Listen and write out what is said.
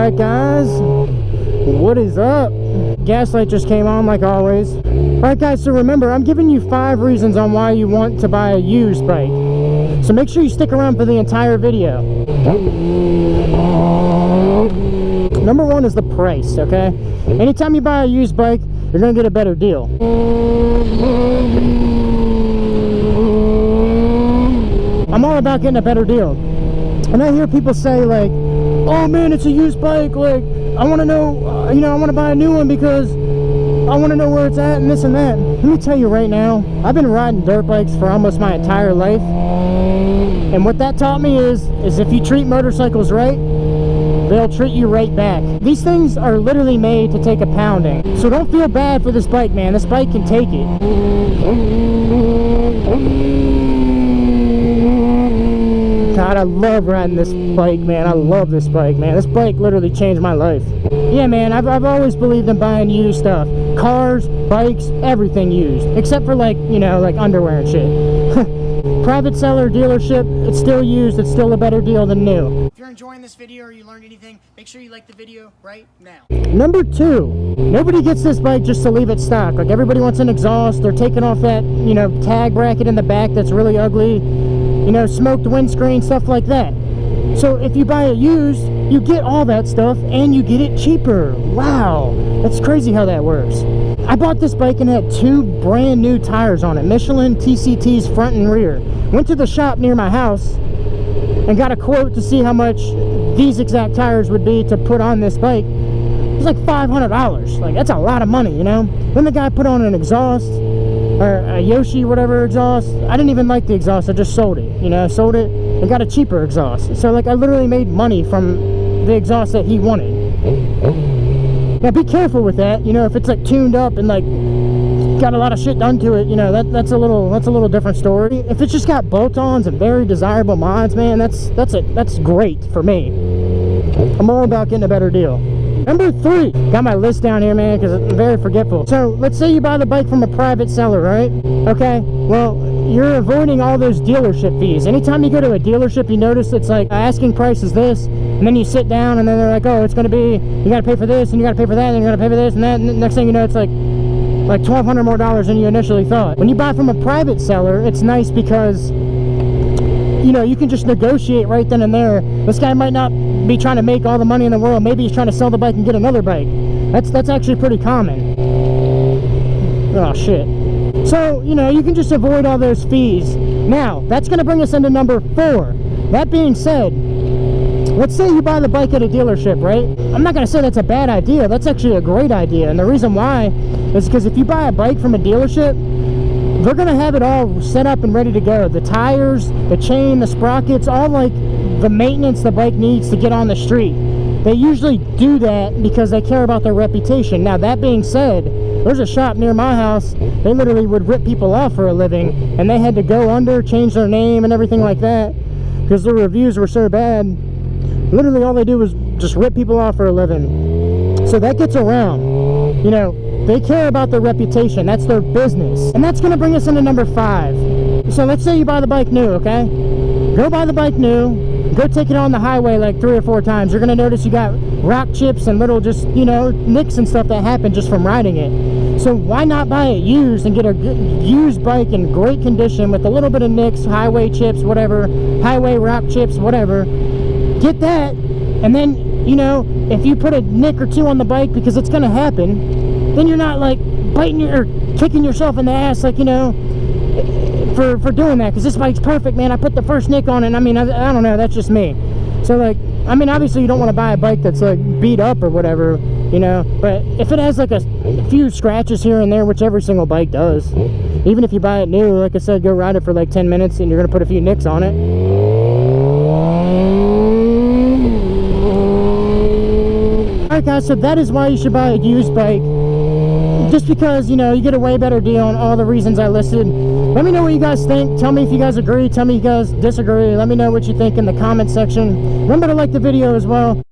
Alright guys, what is up? Gaslight just came on like always. Alright guys, so remember, I'm giving you 5 reasons on why you want to buy a used bike. So make sure you stick around for the entire video. Number 1 is the price, okay? Anytime you buy a used bike, you're gonna get a better deal. I'm all about getting a better deal. And I hear people say like, oh man, it's a used bike, like, I want to know, I want to buy a new one because I want to know where it's at and this and that. Let me tell you right now, I've been riding dirt bikes for almost my entire life. And what that taught me is if you treat motorcycles right, they'll treat you right back. These things are literally made to take a pounding. So don't feel bad for this bike, man. This bike can take it. God, I love riding this bike, man. I love this bike, man. This bike literally changed my life. Yeah, man, I've always believed in buying used stuff. Cars, bikes, everything used. Except for like, like underwear and shit. Private seller, dealership, it's still used. It's still a better deal than new. If you're enjoying this video or you learned anything, make sure you like the video right now. Number 2, nobody gets this bike just to leave it stock. Like everybody wants an exhaust. They're taking off that, tag bracket in the back that's really ugly. Smoked windscreen, stuff like that. So if you buy it used, you get all that stuff and you get it cheaper. Wow, that's crazy how that works. I bought this bike and it had 2 brand new tires on it, Michelin TCTs front and rear. Went to the shop near my house and got a quote to see how much these exact tires would be to put on this bike. It was like $500. Like, that's a lot of money, Then the guy put on an exhaust, or a Yoshi whatever exhaust. I didn't even like the exhaust, I just sold it, sold it and got a cheaper exhaust. So like I literally made money from the exhaust that he wanted. Now be careful with that, if it's like tuned up and like got a lot of shit done to it, that's a little different story. If it's just got bolt-ons and very desirable mods, man, that's great for me. I'm all about getting a better deal. Number 3, got my list down here, man, because I'm very forgetful. So let's say you buy the bike from a private seller, right? Okay, well, you're avoiding all those dealership fees. Anytime you go to a dealership, you notice it's like asking price is this, and then you sit down and then they're like, oh, it's going to be, you got to pay for this and you got to pay for that and you got to pay for this and that, and next thing you know, it's like $1,200 more than you initially thought. When you buy from a private seller, it's nice because you can just negotiate right then and there. This guy might not be trying to make all the money in the world. Maybe he's trying to sell the bike and get another bike. That's actually pretty common. Oh shit. So you can just avoid all those fees. Now that's going to bring us into number 4. That being said, let's say you buy the bike at a dealership, right? I'm not going to say that's a bad idea. That's actually a great idea, and the reason why is because if you buy a bike from a dealership, they're going to have it all set up and ready to go. The tires, the chain, the sprockets, all like the maintenance the bike needs to get on the street. They usually do that because they care about their reputation. Now that being said, there's a shop near my house. They literally would rip people off for a living, and they had to go under, change their name and everything like that because their reviews were so bad. Literally all they do was just rip people off for a living. So that gets around. They care about their reputation. That's their business. And that's going to bring us into number 5. So let's say you buy the bike new, okay? Go buy the bike new. Go take it on the highway like 3 or 4 times. You're going to notice you got rock chips and little just, nicks and stuff that happen just from riding it. So why not buy it used and get a good used bike in great condition with a little bit of nicks, highway chips, whatever, highway rock chips, whatever. Get that, and then, if you put a nick or 2 on the bike, because it's going to happen, then you're not like biting or kicking yourself in the ass, like, for doing that, because this bike's perfect, man. I put the first nick on it, and I don't know, that's just me. So like, obviously you don't want to buy a bike that's like beat up or whatever, but if it has like a few scratches here and there, which every single bike does, even if you buy it new, like I said, go ride it for like 10 minutes and you're gonna put a few nicks on it. Alright guys, so that is why you should buy a used bike. Just because, you get a way better deal on all the reasons I listed. Let me know what you guys think. Tell me if you guys agree. Tell me if you guys disagree. Let me know what you think in the comment section. Remember to like the video as well.